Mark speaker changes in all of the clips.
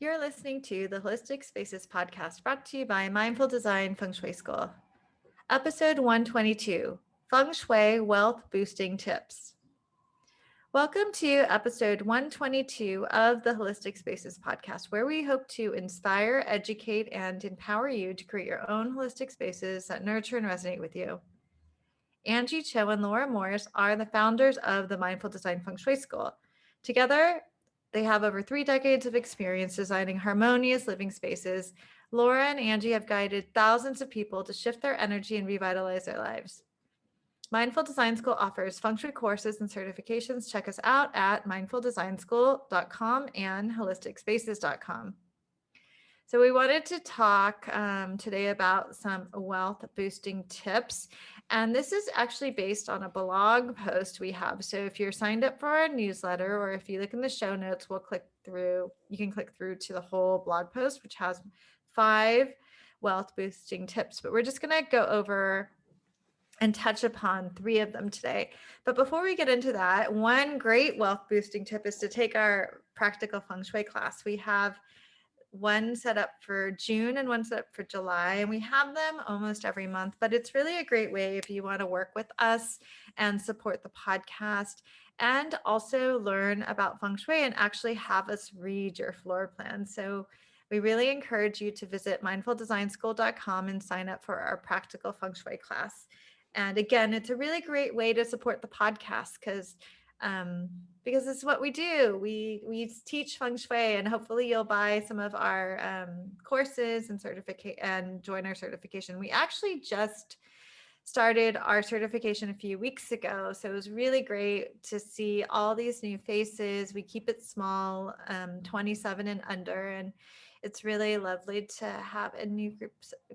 Speaker 1: You're listening to the Holistic Spaces podcast brought to you by Mindful Design Feng Shui School. Episode 122, Feng Shui Wealth Boosting Tips. Welcome to episode 122 of the Holistic Spaces podcast, where we hope to inspire, educate, and empower you to create your own holistic spaces that nurture and resonate with you. Angie Cho and Laura Morris are the founders of the Mindful Design Feng Shui School. Together, they have over 3 decades of experience designing harmonious living spaces. Laura and Angie have guided thousands of people to shift their energy and revitalize their lives. Mindful Design School offers feng shui courses and certifications. Check us out at mindfuldesignschool.com and holisticspaces.com. So we wanted to talk today about some wealth boosting tips. And this is actually based on a blog post we have. So if you're signed up for our newsletter, or if you look in the show notes, you can click through to the whole blog post, which has 5 wealth boosting tips. But we're just going to go over and touch upon 3 of them today. But before we get into that, one great wealth boosting tip is to take our practical feng shui class. We have one set up for June and one set up for July, and we have them almost every month. But it's really a great way if you want to work with us and support the podcast, and also learn about feng shui and actually have us read your floor plan. So we really encourage you to visit mindfuldesignschool.com and sign up for our practical feng shui class. And again, it's a really great way to support the podcast because it's what we do. We teach feng shui, and hopefully you'll buy some of our courses and join our certification. We actually just started our certification a few weeks ago, so it was really great to see all these new faces. We keep it small, 27 and under, and it's really lovely to have a new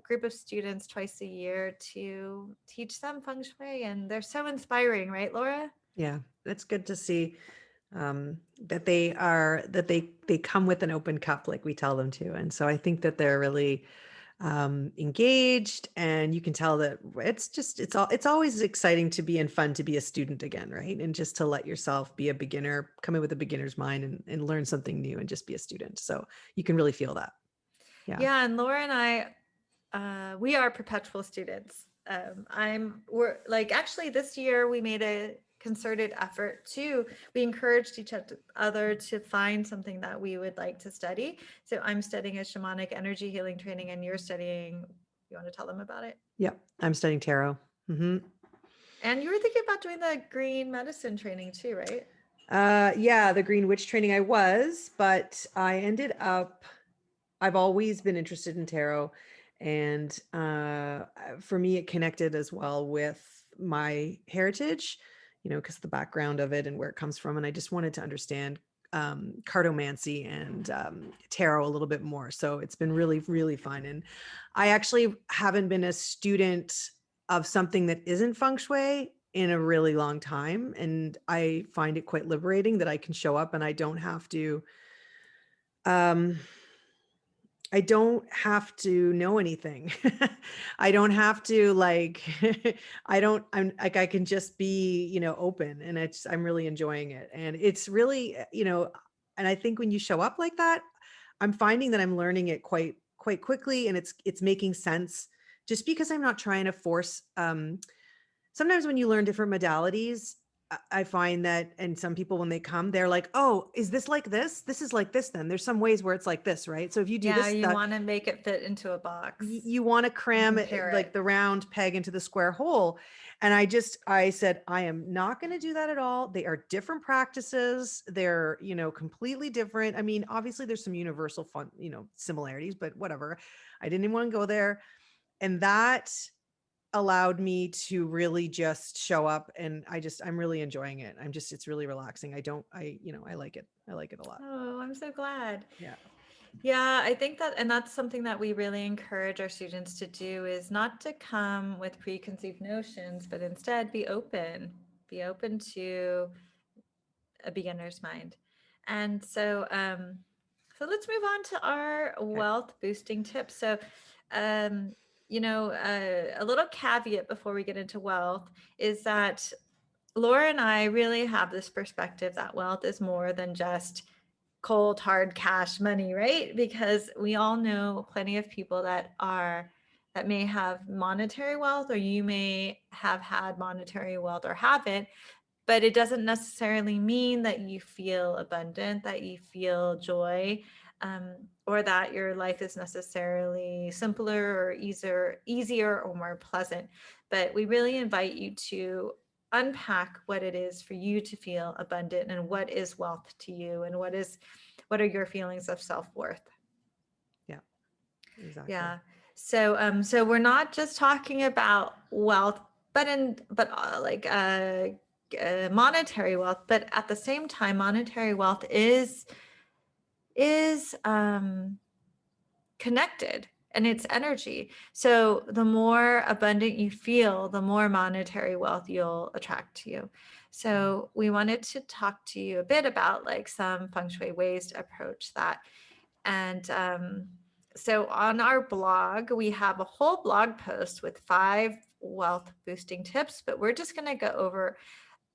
Speaker 1: group of students twice a year to teach them feng shui, and they're so inspiring, right, Laura?
Speaker 2: Yeah, it's good to see that they come with an open cup like we tell them to. And so I think that they're really engaged, and you can tell that it's always exciting to be and fun to be a student again, right? And just to let yourself be a beginner, come in with a beginner's mind and learn something new and just be a student. So you can really feel that.
Speaker 1: Yeah, and Laura and I, we are perpetual students. We're like, actually this year we made a concerted effort we encouraged each other to find something that we would like to study. So I'm studying a shamanic energy healing training, and you're studying, you want to tell them about it?
Speaker 2: Yep. I'm studying tarot. Mm-hmm.
Speaker 1: And you were thinking about doing the green medicine training too, right?
Speaker 2: Yeah, the Green Witch training I was, but I've always been interested in tarot. And for me, it connected as well with my heritage, because the background of it and where it comes from. And I just wanted to understand cartomancy and tarot a little bit more. So it's been really, really fun. And I actually haven't been a student of something that isn't feng shui in a really long time. And I find it quite liberating that I can show up and um, I don't have to know anything. I don't have to I'm like, I can just be, open, and I'm really enjoying it. And it's really, and I think when you show up like that, I'm finding that I'm learning it quite quickly, and it's making sense just because I'm not trying to force, sometimes when you learn different modalities, I find that, and some people when they come, they're like, oh, is this like this? This is like this then. There's some ways where it's like this, right? So if you do
Speaker 1: Yeah,
Speaker 2: this,
Speaker 1: you want to make it fit into a box
Speaker 2: you want to
Speaker 1: and
Speaker 2: cram it
Speaker 1: compare
Speaker 2: like
Speaker 1: it.
Speaker 2: the round peg into the square hole. And I said, I am not going to do that at all. They are different practices. They're, completely different. I mean, obviously there's some universal fun, similarities, but whatever. I didn't even want to go there. And that allowed me to really just show up, and I'm really enjoying it. It's really relaxing. I like it. I like it a lot.
Speaker 1: Oh, I'm so glad.
Speaker 2: Yeah.
Speaker 1: Yeah, I think that, and that's something that we really encourage our students to do, is not to come with preconceived notions, but instead be open to a beginner's mind. And so let's move on to our
Speaker 2: Okay.
Speaker 1: wealth boosting tips. So, um, a little caveat before we get into wealth is that Laura and I really have this perspective that wealth is more than just cold hard cash money, right? Because we all know plenty of people that may have monetary wealth, or you may have had monetary wealth or haven't, but it doesn't necessarily mean that you feel abundant, that you feel joy, or that your life is necessarily simpler or easier or more pleasant. But we really invite you to unpack what it is for you to feel abundant, and what is wealth to you, and what are your feelings of self-worth.
Speaker 2: Yeah, exactly.
Speaker 1: Yeah. So we're not just talking about wealth, but monetary wealth, but at the same time, monetary wealth is connected, and it's energy. So the more abundant you feel, the more monetary wealth you'll attract to you. So we wanted to talk to you a bit about like some feng shui ways to approach that. And so on our blog, we have a whole blog post with 5 wealth boosting tips, but we're just going to go over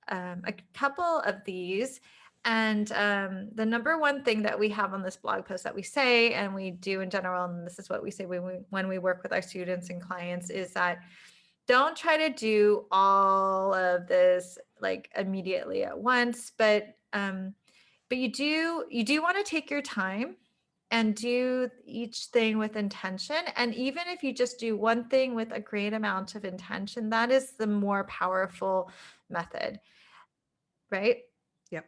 Speaker 1: a couple of these. And the number one thing that we have on this blog post that we say, and we do in general, and this is what we say when we work with our students and clients, is that don't try to do all of this like immediately at once, but you do want to take your time and do each thing with intention. And even if you just do one thing with a great amount of intention, that is the more powerful method, right?
Speaker 2: Yep.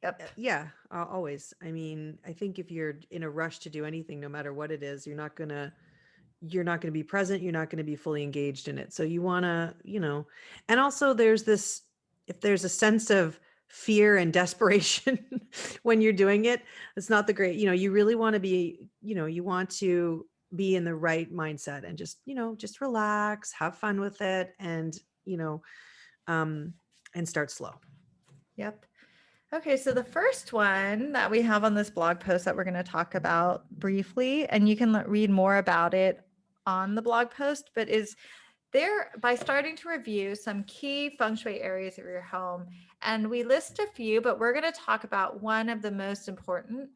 Speaker 1: Yep.
Speaker 2: Yeah, always. I mean, I think if you're in a rush to do anything, no matter what it is, you're not going to be present, you're not going to be fully engaged in it. So you want to, and also there's this, if there's a sense of fear and desperation when you're doing it, it's not the great, you really want to be, you want to be in the right mindset and just relax, have fun with it, and um and start slow.
Speaker 1: Yep. Okay, so the first one that we have on this blog post that we're going to talk about briefly, and you can read more about it on the blog post, but is there by starting to review some key feng shui areas of your home. And we list a few, but we're going to talk about one of the most important,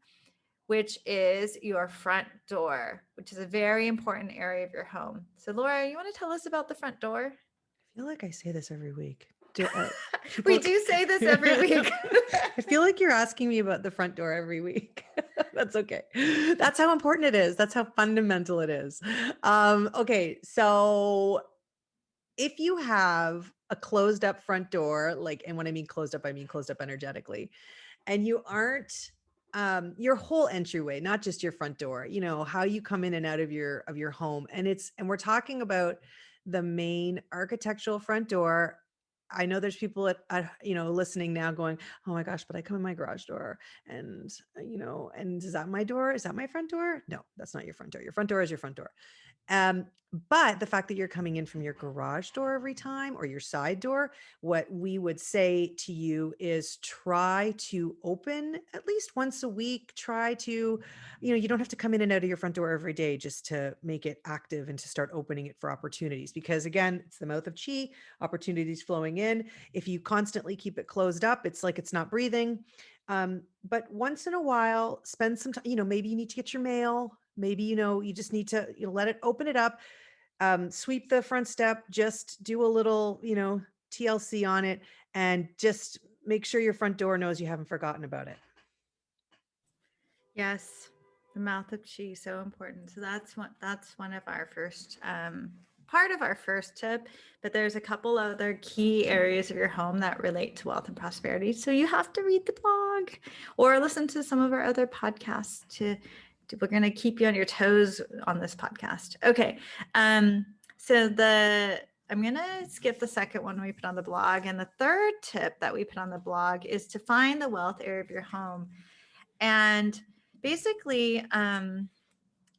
Speaker 1: which is your front door, which is a very important area of your home. So Laura, you want to tell us about the front door?
Speaker 2: I feel like I say this every week.
Speaker 1: We
Speaker 2: People,
Speaker 1: do say this every week.
Speaker 2: I feel like you're asking me about the front door every week. That's okay. That's how important it is. That's how fundamental it is. Okay, so if you have a closed up front door, like, and when I mean closed up, I mean closed up energetically, and you aren't your whole entryway, not just your front door, how you come in and out of your home, and we're talking about the main architectural front door. I know there's people listening now going, oh my gosh, but I come in my garage door, and and is that my door? Is that my front door? No, that's not your front door. Your front door is your front door. Um, but the fact that you're coming in from your garage door every time, or your side door, what we would say to you is try to open at least once a week. Try to, you don't have to come in and out of your front door every day just to make it active and to start opening it for opportunities. Because again, it's the mouth of chi, opportunities flowing in. If you constantly keep it closed up, it's like it's not breathing. But once in a while, spend some time, maybe you need to get your mail. Maybe, you just need to let it open it up, sweep the front step, just do a little, TLC on it, and just make sure your front door knows you haven't forgotten about it.
Speaker 1: Yes, the mouth of chi, so important. So that's one of our first part of our first tip, but there's a couple other key areas of your home that relate to wealth and prosperity. So you have to read the blog or listen to some of our other podcasts we're going to keep you on your toes on this podcast. Okay. So I'm going to skip the second one we put on the blog. And the third tip that we put on the blog is to find the wealth area of your home. And basically,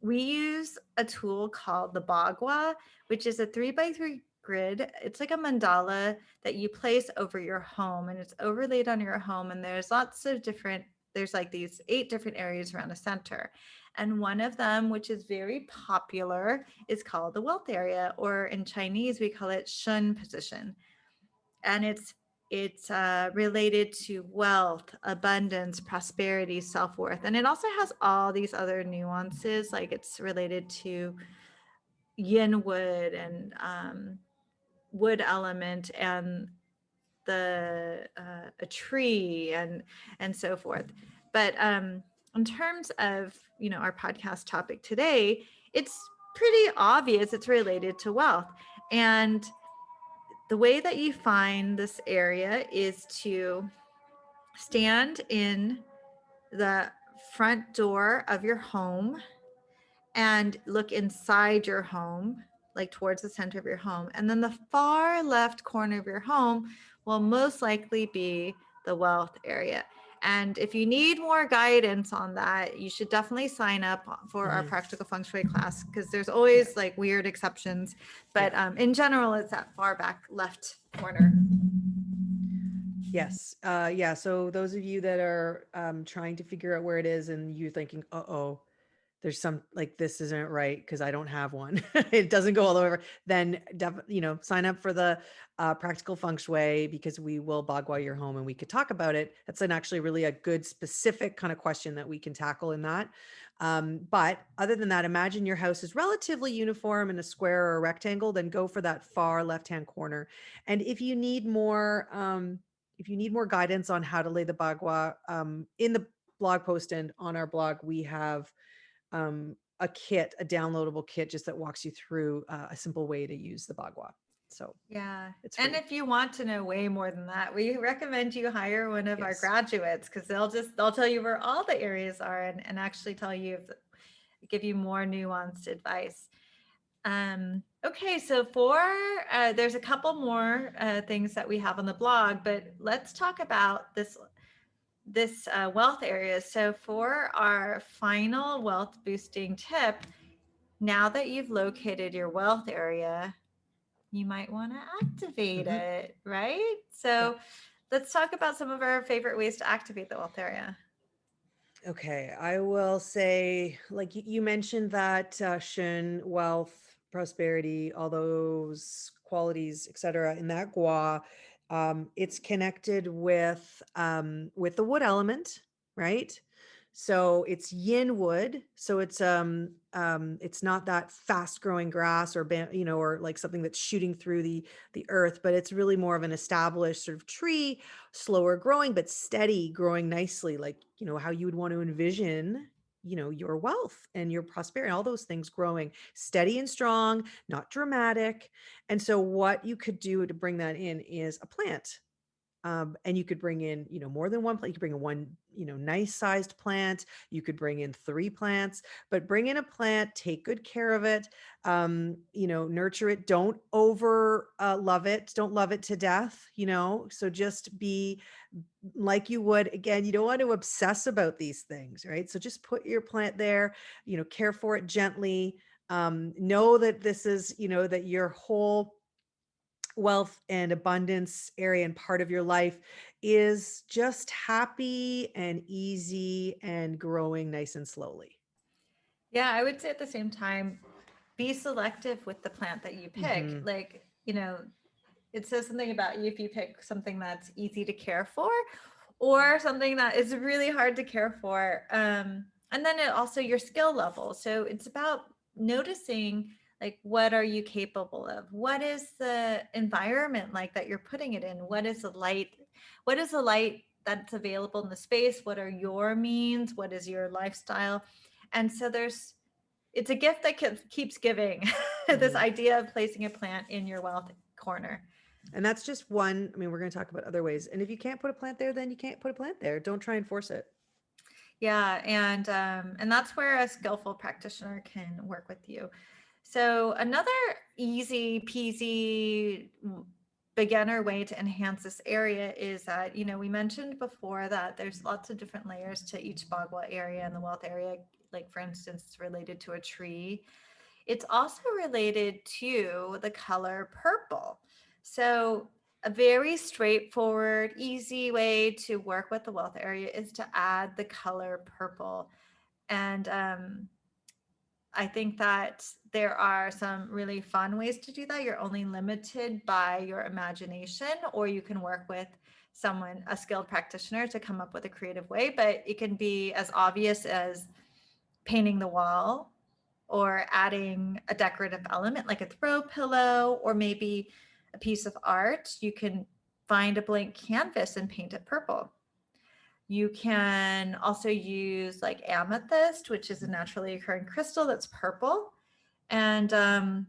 Speaker 1: we use a tool called the Bagua, which is a 3x3 grid. It's like a mandala that you place over your home, and it's overlaid on your home. And there's like these 8 different areas around a center. And one of them, which is very popular, is called the wealth area, or in Chinese, we call it Shun position. And it's It's related to wealth, abundance, prosperity, self-worth. And it also has all these other nuances, like it's related to yin wood and wood element and the a tree and so forth. But in terms of, you know, our podcast topic today, it's pretty obvious it's related to wealth. And the way that you find this area is to stand in the front door of your home and look inside your home, like towards the center of your home. And then the far left corner of your home will most likely be the wealth area. And if you need more guidance on that, you should definitely sign up for our practical feng shui class, because there's always like weird exceptions. But in general, it's that far back left corner.
Speaker 2: Yes. Yeah. So those of you that are trying to figure out where it is and you're thinking, uh-oh, there's some like this isn't right because I don't have one. It doesn't go all the way over. Then sign up for the practical feng shui, because we will bagua your home and we could talk about it. That's actually really a good specific kind of question that we can tackle in that. But other than that, imagine your house is relatively uniform in a square or a rectangle, then go for that far left-hand corner. And if you need more guidance on how to lay the bagua, in the blog post and on our blog, we have a downloadable kit just that walks you through a simple way to use the bagua. So
Speaker 1: Yeah.
Speaker 2: it's
Speaker 1: And
Speaker 2: free.
Speaker 1: if you want to know way more than that, we recommend you hire one of our graduates, because they'll tell you where all the areas are and actually tell you, give you more nuanced advice. Okay, so there's a couple more things that we have on the blog, but let's talk about this wealth area. So for our final wealth boosting tip, now that you've located your wealth area, you might want to activate it, right? So let's talk about some of our favorite ways to activate the wealth area.
Speaker 2: Okay, I will say, like you mentioned that Shun, wealth, prosperity, all those qualities, etc. In that gua, it's connected with the wood element, right? So it's yin wood, so it's not that fast growing grass or or like something that's shooting through the earth, but it's really more of an established sort of tree, slower growing but steady growing nicely, like how you would want to envision your wealth and your prosperity and all those things growing steady and strong, not dramatic. And so what you could do to bring that in is a plant. And you could bring in, more than one plant. You could bring in one, nice sized plant. You could bring in 3 plants, but bring in a plant, take good care of it, nurture it. Don't over love it. Don't love it to death, so just be like you would, again, you don't want to obsess about these things, right? So just put your plant there, care for it gently. Know that this is, that your whole wealth and abundance area and part of your life is just happy and easy and growing nice and slowly.
Speaker 1: Yeah, I would say at the same time, be selective with the plant that you pick. Like, it says something about you if you pick something that's easy to care for or something that is really hard to care for. And then also your skill level. So it's about noticing, like, what are you capable of? What is the environment like that you're putting it in? What is the light? What is the light that's available in the space? What are your means? What is your lifestyle? And so it's a gift that keeps giving. This idea of placing a plant in your wealth corner.
Speaker 2: And that's just one. I mean, we're going to talk about other ways. And if you can't put a plant there, then you can't put a plant there. Don't try and force it.
Speaker 1: Yeah, and that's where a skillful practitioner can work with you. So another easy peasy beginner way to enhance this area is that, we mentioned before that there's lots of different layers to each bagua area and the wealth area. Like, for instance, it's related to a tree. It's also related to the color purple. So a very straightforward, easy way to work with the wealth area is to add the color purple. And I think that there are some really fun ways to do that. You're only limited by your imagination, or you can work with a skilled practitioner, to come up with a creative way, but it can be as obvious as painting the wall or adding a decorative element like a throw pillow or maybe a piece of art. You can find a blank canvas and paint it purple. You can also use like amethyst, which is a naturally occurring crystal that's purple. And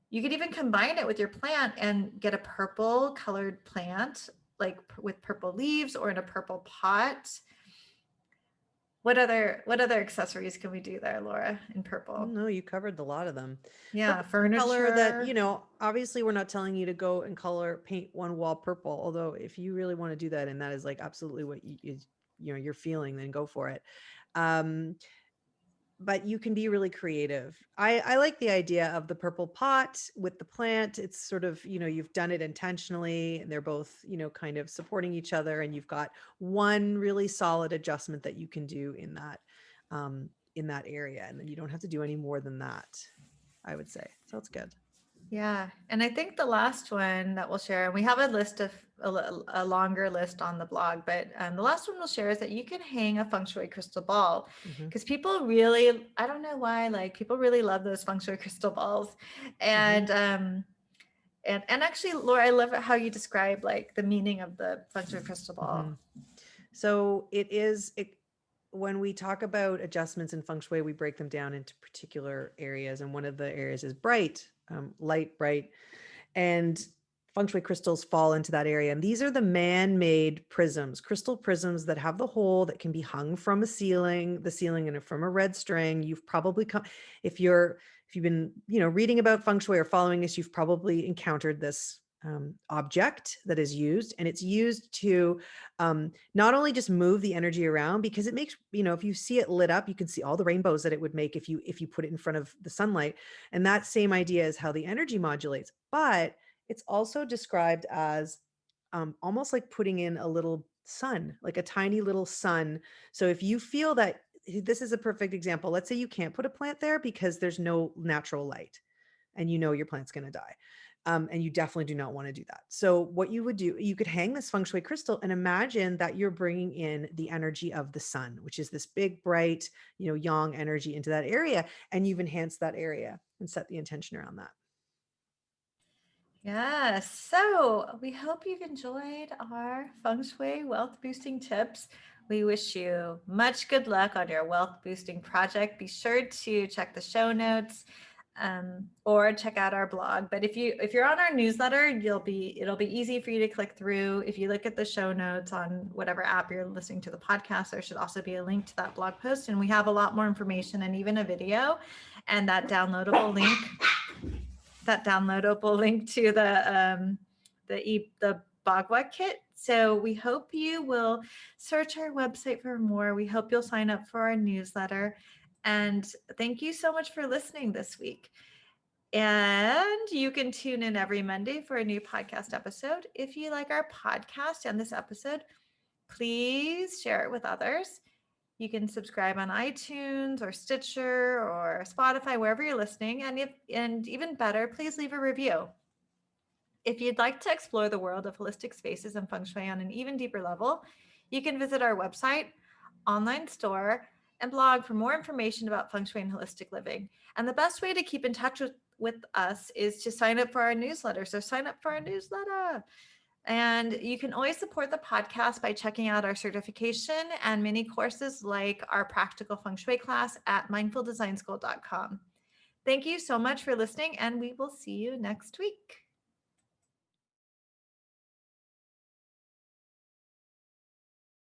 Speaker 1: you could even combine it with your plant and get a purple colored plant, like with purple leaves or in a purple pot. What other accessories can we do there, Laura, in purple?
Speaker 2: No, you covered a lot of them.
Speaker 1: Yeah,
Speaker 2: Purple's a color that,
Speaker 1: furniture.
Speaker 2: obviously we're not telling you to go and paint one wall purple. Although if you really want to do that, and that is like absolutely what you're feeling, then go for it. Um, but you can be really creative. I like the idea of the purple pot with the plant. It's sort of, you've done it intentionally and they're both, kind of supporting each other. And you've got one really solid adjustment that you can do in that area. And then you don't have to do any more than that, I would say. So it's good.
Speaker 1: Yeah. And I think the last one that we'll share, and we have a list of a longer list on the blog, but the last one we'll share is that you can hang a Feng Shui crystal ball, because people really, I don't know why, like people really love those Feng Shui crystal balls. And, and actually, Laura, I love how you describe like the meaning of the Feng Shui crystal ball.
Speaker 2: So when we talk about adjustments in Feng Shui, we break them down into particular areas. And one of the areas is bright, light, bright. And Feng Shui crystals fall into that area. And these are the man-made prisms, crystal prisms that have the hole that can be hung from the ceiling and from a red string. You've probably if you've been, reading about Feng Shui or following us, you've probably encountered this object that is used, and it's used to not only just move the energy around, because it makes, if you see it lit up, you can see all the rainbows that it would make if you put it in front of the sunlight. And that same idea is how the energy modulates, but it's also described as almost like putting in a little sun, like a tiny little sun. So if you feel that, this is a perfect example. Let's say you can't put a plant there because there's no natural light and your plant's going to die. And you definitely do not want to do that. So what you would do, you could hang this Feng Shui crystal and imagine that you're bringing in the energy of the sun, which is this big, bright, yang energy into that area. And you've enhanced that area and set the intention around that.
Speaker 1: Yeah, so we hope you've enjoyed our Feng Shui wealth boosting tips. We wish you much good luck on your wealth boosting project. Be sure to check the show notes or check out our blog. But if you're on our newsletter, it'll be easy for you to click through. If you look at the show notes on whatever app you're listening to the podcast, there should also be a link to that blog post, and we have a lot more information and even a video and that downloadable link to the Bagua kit. So we hope you will search our website for more. We hope you'll sign up for our newsletter. And thank you so much for listening this week. And you can tune in every Monday for a new podcast episode. If you like our podcast and this episode, please share it with others. You can subscribe on iTunes or Stitcher or Spotify, wherever you're listening. And even better, please leave a review. If you'd like to explore the world of holistic spaces and Feng Shui on an even deeper level, you can visit our website, online store, and blog for more information about Feng Shui and holistic living. And the best way to keep in touch with us is to sign up for our newsletter. So sign up for our newsletter. And you can always support the podcast by checking out our certification and mini courses like our practical Feng Shui class at mindfuldesignschool.com. Thank you so much for listening, and we will see you next week.